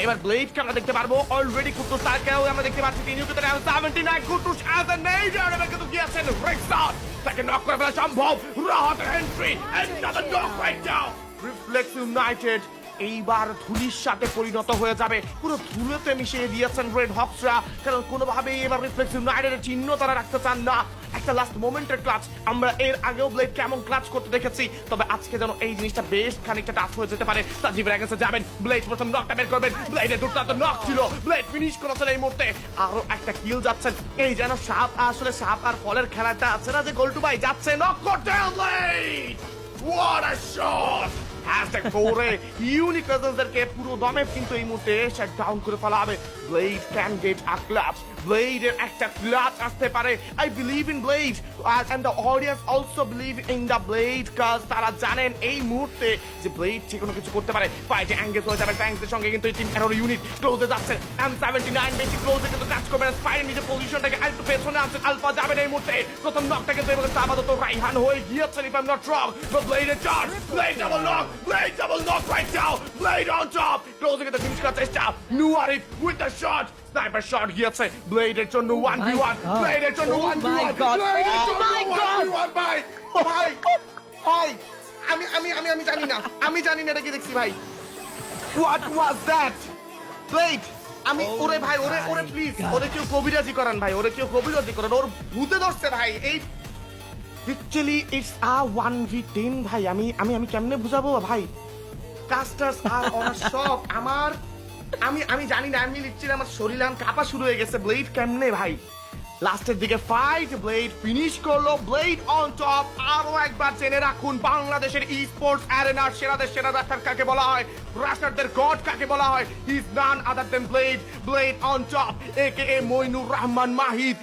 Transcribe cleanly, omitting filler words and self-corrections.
এবার ব্লেডকে আমরা দেখতে পারবো অলরেডি কুটুস তাকেও আমরা দেখতে পাচ্ছি তিনি কিন্তু 79 কুটুস অ্যাজ এ নেইজার এবং কিন্তু গিয়েছেন রিক্সার তাকে নক করে ফেলা সম্ভব রাহাতের entry another knock right now reflex united এইবার ধুলির সাথে পরিণত হয়ে যাবে পুরো ধুলোতে মিশিয়ে দিয়েছেন রেড হক্সরা কারণ কোনোভাবেই এবার রিফ্লেক্স ইউনাইটেডের চিহ্ন তারা রাখতে চান না একটা লাস্ট মোমেন্টের ক্লাচ আমরা এর আগেও ব্লেড কেমন ক্লাচ করতে দেখেছি তবে আজকে যেন এই জিনিসটা বেশ খানিকটা টাফ হয়ে যেতে পারে সাজিব রেগেসে যাবেন ব্লেড প্রথম নকটা বের করবেন ব্লেডের দুর্দান্ত নক ছিল ব্লেড ফিনিশ করেছেন এই মুহূর্তে আরো একটা কিল যাচ্ছেন এই যেন সাপ আসলে সাপ আর ফলের খেলাটা আছে না যে গোলটু ভাই যাচ্ছে নক করতে blade What a shot! Hashtag করে ইউনিক রেজেন্সদেরকে পুরো দমে কিন্তু এই মুহূর্তে শাট ডাউন করে ফেলা হবে blade can get a clutch ব্লেডের একটা ক্লাচ আসতে পারে I believe in blade and the audience also believe in the blade কাজ তারা জানেন এই মুহূর্তে যে ব্লেড যে কোনো কিছু করতে পারে ফাইটে এঙ্গেজ হয়ে যাবে ট্যাঙ্কসের সঙ্গে কিন্তু এই টিম এরোর ইউনিট ক্লোজে যাচ্ছে M79 বেশি ক্লোজে কিন্তু কাজ করবে না স্পাইরের নিজের পজিশনটাকে আরেকটু পেছনে আনছেন আলফা যাবেন এই মুহূর্তে প্রথম নকটা কিন্তু এবার আপাতত রাইহান হয়ে গিয়েছেন if I am not wrong ব্লেডের charge blade double knock Blade double knock right now. Blade on top. Closing at the finish cut চেষ্টা Nuarif with the shot. Sniper shot গিয়েছে Blade এর জন্য 1v1. Blade এর জন্য 1v1. Blade এর জন্য 1v1 ভাই. ভাই. আমি জানি না. আমি জানি না এটা কি দেখছি ভাই. What was that? Blade আমি ওরে ভাই ওরে প্লিজ ওরে কেউ কবিরাজি করান ভাই ওরে কেউ কবিরাজি করান ওর ভূতে ধরছে ভাই এই Literally, it's a 1v10 ভাই আমি কেমনে বুঝাবো ভাই কাস্টার্স আর অন আ শক আমি জানি না আমি লিটারালি আমার শরীর কাঁপা শুরু হয়ে গেছে ব্লেড কেমনে ভাই লাস্টের দিকে ফাইট ব্লেড ফিনিশ করলো ব্লেড অন টপ আরো একবার জেনে রাখুন বাংলাদেশের ই স্পোর্টস অ্যারেনার সেরা ডাক্তার কাকে বলা হয় রাশারদের গড কাকে বলা হয় he is none other than blade on top একে মইনুর রহমান মাহিদ